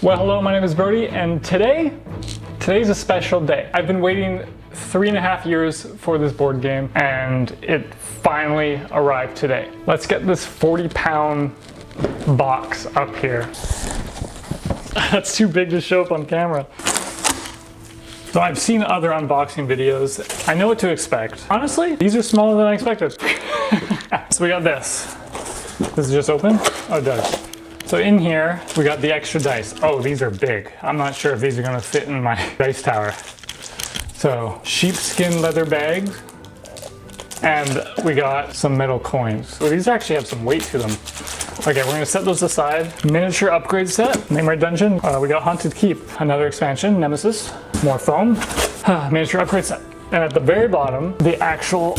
Well, hello, my name is Brody, and today's a special day. I've been waiting 3.5 years for this board game, and it finally arrived today. Let's get this 40-pound box up here. That's too big to show up on camera. So I've seen other unboxing videos. I know what to expect. Honestly, these are smaller than I expected. So we got this. Does it just open? Oh, it does. So in here, we got the extra dice. Oh, these are big. I'm not sure if these are gonna fit in my dice tower. So, sheepskin leather bags, and we got some metal coins. So these actually have some weight to them. Okay, we're gonna set those aside. Miniature upgrade set, Name Our Dungeon. We got Haunted Keep, another expansion, Nemesis, more foam, miniature upgrade set. And at the very bottom, the actual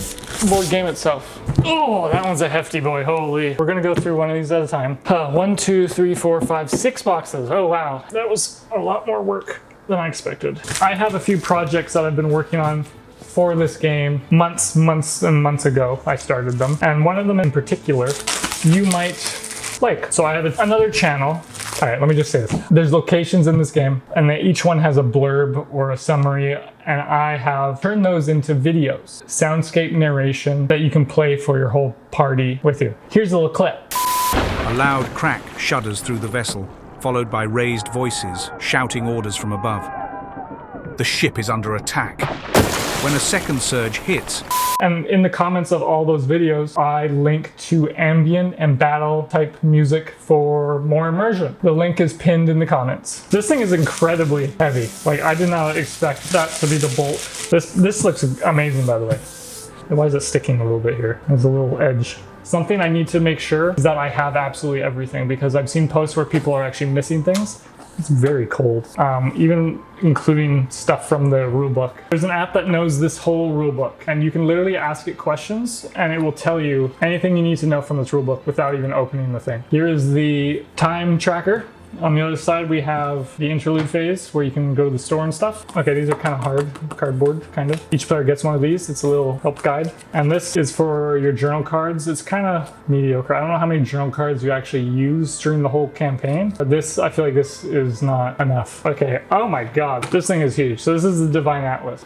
board game itself. Oh, that one's a hefty boy, holy. We're gonna go through one of these at a time. 1, 2, 3, 4, 5, 6 boxes. Oh wow, that was a lot more work than I expected. I have a few projects that I've been working on for this game months and months ago. I started them, and one of them in particular you might like. So I have another channel. All right, let me just say this. There's locations in this game, and each one has a blurb or a summary, and I have turned those into videos, soundscape narration that you can play for your whole party with you. Here's a little clip. A loud crack shudders through the vessel, followed by raised voices shouting orders from above. The ship is under attack. When a second surge hits, and in the comments of all those videos, I link to ambient and battle type music for more immersion. The link is pinned in the comments. This thing is incredibly heavy. Like, I did not expect that to be the bolt. This looks amazing, by the way. And why is it sticking a little bit here? There's a little edge. Something I need to make sure is that I have absolutely everything, because I've seen posts where people are actually missing things. It's very cold, even including stuff from the rulebook. There's an app that knows this whole rulebook, and you can literally ask it questions and it will tell you anything you need to know from this rulebook without even opening the thing. Here is the time tracker. On the other side, we have the interlude phase where you can go to the store and stuff. Okay, these are kind of hard, cardboard, kind of. Each player gets one of these. It's a little help guide. And this is for your journal cards. It's kind of mediocre. I don't know how many journal cards you actually use during the whole campaign, but this, I feel like this is not enough. Okay, oh my God, this thing is huge. So this is the Divine Atlas.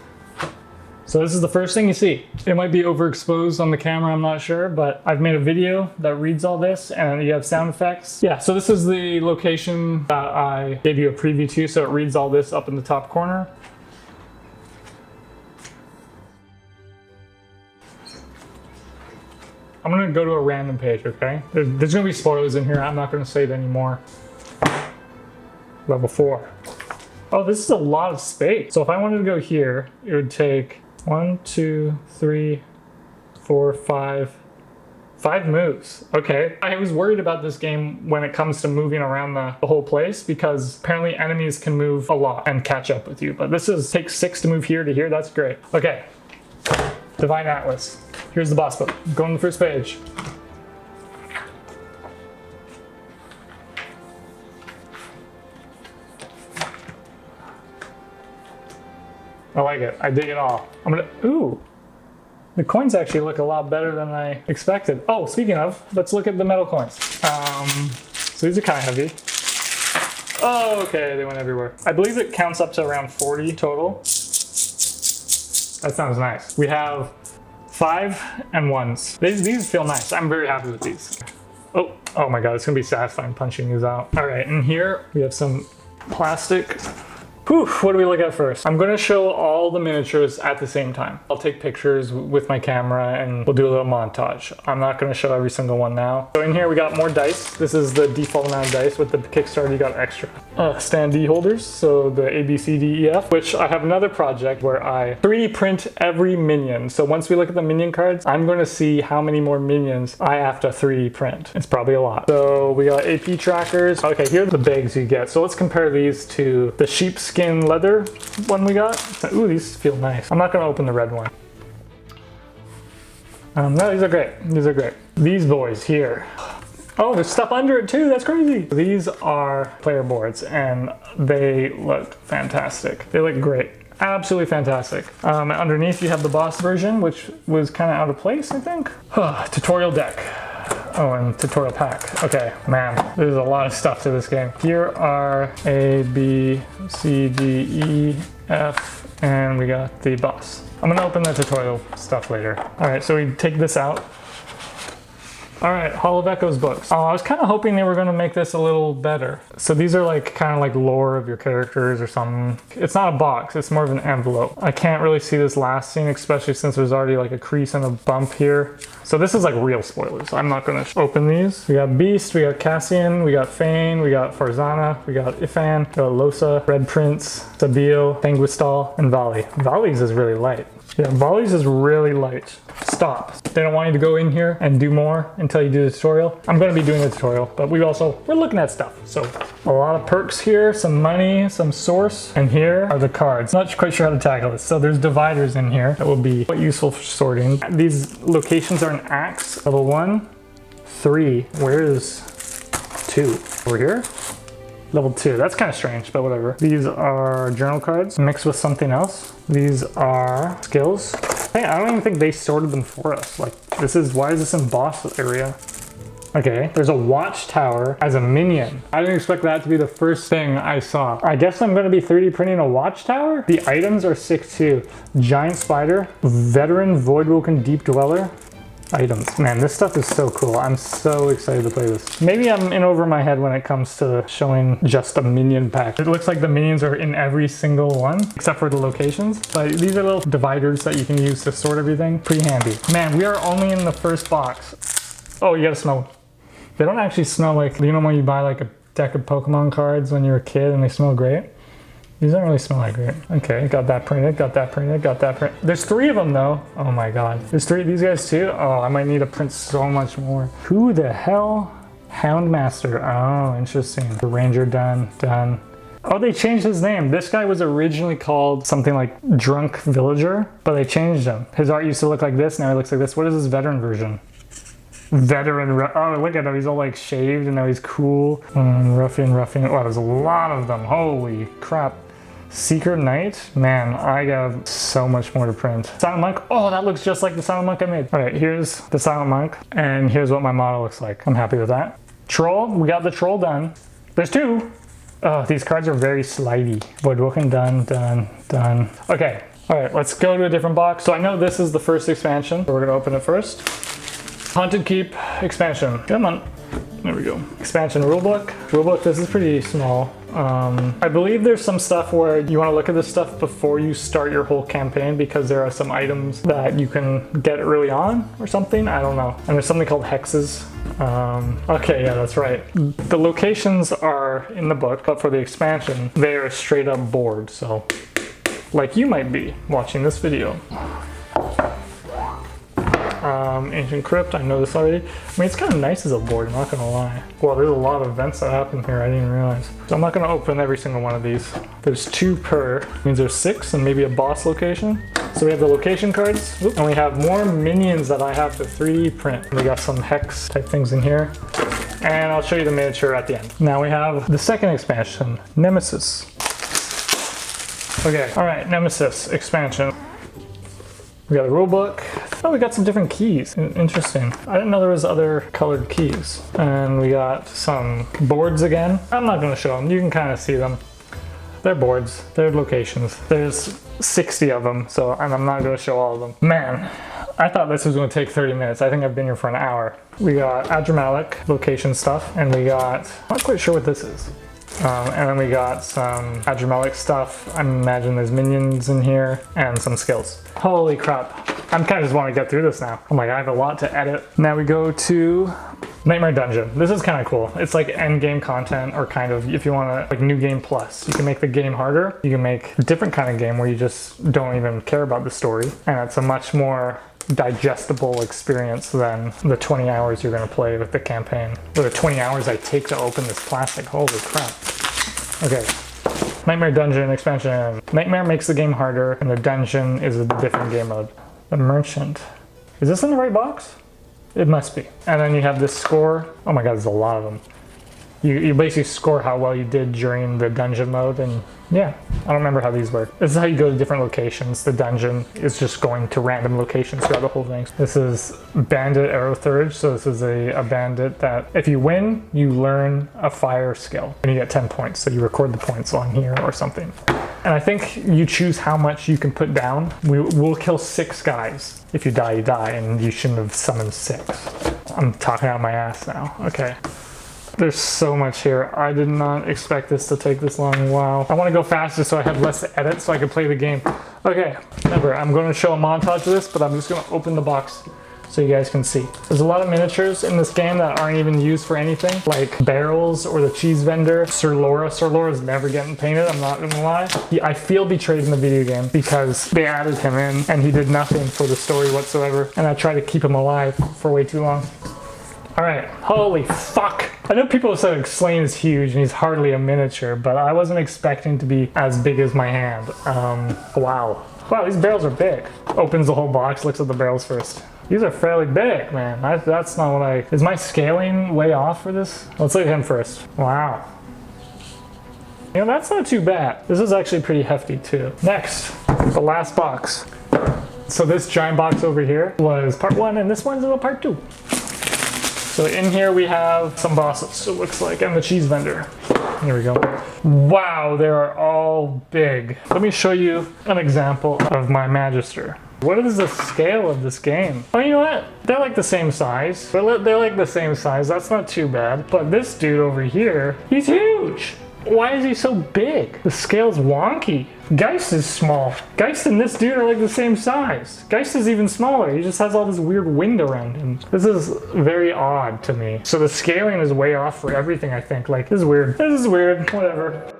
So this is the first thing you see. It might be overexposed on the camera, I'm not sure, but I've made a video that reads all this, and you have sound effects. Yeah, so this is the location that I gave you a preview to, so it reads all this up in the top corner. I'm gonna go to a random page, okay? There's gonna be spoilers in here, I'm not gonna say it anymore. Level 4. Oh, this is a lot of space. So if I wanted to go here, it would take 1, 2, 3, 4, 5 moves. Okay. I was worried about this game when it comes to moving around the whole place, because apparently enemies can move a lot and catch up with you. But this takes 6 to move here to here. That's great. Okay. Divine Atlas. Here's the boss book. Go on the first page. I like it. I dig it all. Ooh. The coins actually look a lot better than I expected. Oh, speaking of, let's look at the metal coins. So these are kind of heavy. Oh, okay, they went everywhere. I believe it counts up to around 40 total. That sounds nice. We have 5 and 1s. These feel nice. I'm very happy with these. Oh my God, it's gonna be satisfying punching these out. All right, and here we have some plastic. Whew, what do we look at first? I'm gonna show all the miniatures at the same time. I'll take pictures with my camera and we'll do a little montage. I'm not gonna show every single one now. So in here we got more dice. This is the default amount of dice. With the Kickstarter you got extra. Standee holders, so the A, B, C, D, E, F, which I have another project where I 3D print every minion. So once we look at the minion cards, I'm gonna see how many more minions I have to 3D print. It's probably a lot. So we got AP trackers. Okay, here are the bags you get. So let's compare these to the sheepskin leather one we got. Ooh, these feel nice. I'm not gonna open the red one. No, these are great. These are great. These boys here. Oh, there's stuff under it too. That's crazy. These are player boards and they look fantastic. They look great. Absolutely fantastic. Underneath you have the boss version, which was kind of out of place, I think. Tutorial deck. Oh, and tutorial pack. Okay, man, there's a lot of stuff to this game. Here are A, B, C, D, E, F, and we got the boss. I'm gonna open the tutorial stuff later. All right, so we take this out. All right, Hall of Echoes books. Oh, I was kind of hoping they were gonna make this a little better. So these are like kind of like lore of your characters or something. It's not a box, it's more of an envelope. I can't really see this last scene, especially since there's already like a crease and a bump here. So this is like real spoilers. I'm not gonna open these. We got Beast, we got Cassian, we got Fane, we got Farzana, we got Ifan, we got Losa, Red Prince, Sabio, Penguistal, and Vali. Vali's is really light. Yeah, Vali's is really light. Stop. They don't want you to go in here and do more until you do the tutorial. I'm going to be doing the tutorial, but we're looking at stuff. So a lot of perks here, some money, some source, and here are the cards. Not quite sure how to tackle this. So there's dividers in here that will be quite useful for sorting. These locations are an axe. Level 1, 3. Where is 2? Over here? Level 2, that's kind of strange, but whatever. These are journal cards mixed with something else. These are skills. Hey, I don't even think they sorted them for us. Like, why is this in boss area? Okay, there's a watchtower as a minion. I didn't expect that to be the first thing I saw. I guess I'm gonna be 3D printing a watchtower? The items are sick too. Giant spider, veteran voidwoken deep dweller. Items. Man, this stuff is so cool. I'm so excited to play this. Maybe I'm in over my head when it comes to showing just a minion pack. It looks like the minions are in every single one, except for the locations. But these are little dividers that you can use to sort everything. Pretty handy. Man, we are only in the first box. Oh, you gotta smell. They don't actually smell like, you know when you buy like a deck of Pokemon cards when you're a kid and they smell great? These don't really smell that great. Okay, got that printed, got that printed, got that printed. There's 3 of them though. Oh my God. There's 3 of these guys too? Oh, I might need to print so much more. Who the hell? Houndmaster. Oh, interesting. The Ranger done. Oh, they changed his name. This guy was originally called something like Drunk Villager, but they changed him. His art used to look like this, now he looks like this. What is his veteran version? Oh, look at him. He's all like shaved and now he's cool. Ruffian. Wow, there's a lot of them. Holy crap. Secret Knight? Man, I have so much more to print. Silent Monk? Oh, that looks just like the Silent Monk I made. All right, here's the Silent Monk, and here's what my model looks like. I'm happy with that. Troll, we got the Troll done. There's 2. Oh, these cards are very slidey. Voidwoken, done. Okay, all right, let's go to a different box. So I know this is the first expansion, so we're gonna open it first. Haunted Keep expansion. Come on. There we go. Expansion rulebook. Rulebook, this is pretty small. I believe there's some stuff where you want to look at this stuff before you start your whole campaign because there are some items that you can get early on or something. I don't know. And there's something called hexes. Okay, yeah, that's right. The locations are in the book, but for the expansion, they are straight up board. So, like you might be watching this video. Ancient Crypt, I know this already. I mean, it's kind of nice as a board, I'm not gonna lie. Well, there's a lot of events that happen here, I didn't realize. So I'm not gonna open every single one of these. There's 2 per, means there's 6 and maybe a boss location. So we have the location cards, and we have more minions that I have to 3D print. We got some hex type things in here. And I'll show you the miniature at the end. Now we have the second expansion, Nemesis. Okay, all right, Nemesis Expansion. We got a rulebook. Oh, we got some different keys. Interesting. I didn't know there was other colored keys. And we got some boards again. I'm not gonna show them. You can kind of see them. They're boards. They're locations. There's 60 of them, so and I'm not gonna show all of them. Man, I thought this was gonna take 30 minutes. I think I've been here for an hour. We got Adramalic location stuff, and we got, I'm not quite sure what this is. And then we got some Adramalic stuff. I imagine there's minions in here and some skills. Holy crap. I'm kind of just want to get through this now. Oh my God, I have a lot to edit. Now we go to Nightmare Dungeon. This is kind of cool. It's like end game content, or kind of, if you want to, like New Game Plus. You can make the game harder. You can make a different kind of game where you just don't even care about the story. And it's a much more digestible experience than the 20 hours you're going to play with the campaign, or the 20 hours I take to open this plastic. Holy crap. Okay, Nightmare Dungeon expansion. Nightmare makes the game harder, and the dungeon is a different game mode. The Merchant. Is this in the right box? It must be. And then you have this score. Oh my God, there's a lot of them. You basically score how well you did during the dungeon mode, and yeah, I don't remember how these work. This is how you go to different locations. The dungeon is just going to random locations throughout the whole thing. This is Bandit Arrow Third, so this is a bandit that if you win, you learn a fire skill, and you get 10 points, so you record the points on here or something. And I think you choose how much you can put down. We'll kill 6 guys. If you die, you die, and you shouldn't have summoned 6. I'm talking out my ass now. Okay. There's so much here. I did not expect this to take this long. Wow. I want to go faster so I have less to edit so I can play the game. Okay, remember, I'm going to show a montage of this, but I'm just going to open the box so you guys can see. There's a lot of miniatures in this game that aren't even used for anything, like barrels or the cheese vendor. Sir Laura. Sir Laura's never getting painted, I'm not gonna lie. I feel betrayed in the video game because they added him in and he did nothing for the story whatsoever, and I tried to keep him alive for way too long. All right, holy fuck. I know people have said Slain is huge and he's hardly a miniature, but I wasn't expecting to be as big as my hand. Wow. Wow, these barrels are big. Opens the whole box, looks at the barrels first. These are fairly big, man. That's not what I... Is my scaling way off for this? Let's look at him first. Wow. You know, that's not too bad. This is actually pretty hefty too. Next, the last box. So this giant box over here was part 1 and this one's about part 2. So in here we have some bosses, it looks like, and the cheese vendor. Here we go. Wow, they are all big. Let me show you an example of my Magister. What is the scale of this game? Oh, you know what? They're like the same size. They're like the same size. That's not too bad. But this dude over here, he's huge. Why is he so big? The scale's wonky. Geist is small. Geist and this dude are like the same size. Geist is even smaller. He just has all this weird wind around him. This is very odd to me. So the scaling is way off for everything, I think. Like, this is weird. This is weird. Whatever.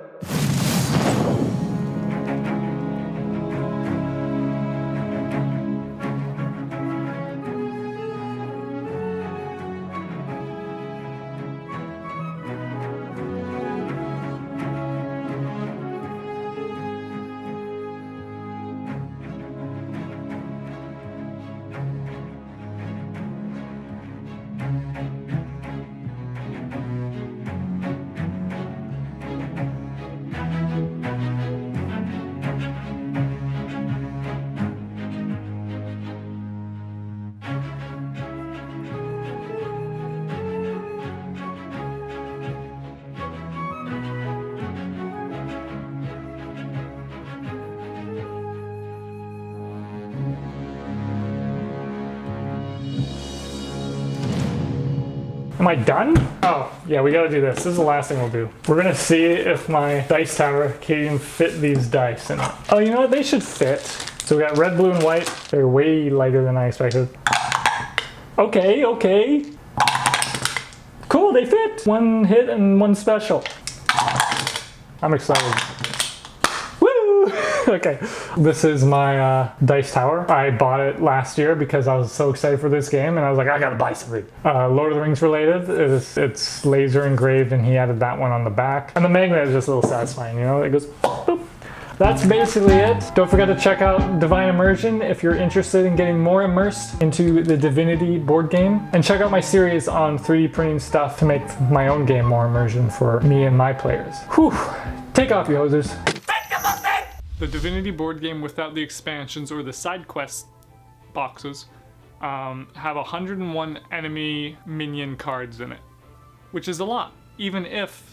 Am I done? Oh, yeah, we gotta do this. This is the last thing we'll do. We're gonna see if my dice tower can even fit these dice in it. Oh, you know what? They should fit. So we got red, blue, and white. They're way lighter than I expected. Okay, okay. Cool, they fit. 1 hit and 1 special. I'm excited. Okay, this is my dice tower. I bought it last year because I was so excited for this game, and I was like, I gotta buy something. Lord of the Rings related. It's laser engraved, and he added that one on the back. And the magnet is just a little satisfying, you know? It goes boop. That's basically it. Don't forget to check out Divine Immersion if you're interested in getting more immersed into the Divinity board game. And check out my series on 3D printing stuff to make my own game more immersion for me and my players. Whew. Take off, you hosers. The Divinity board game without the expansions or the side quest boxes have 101 enemy minion cards in it, which is a lot, even if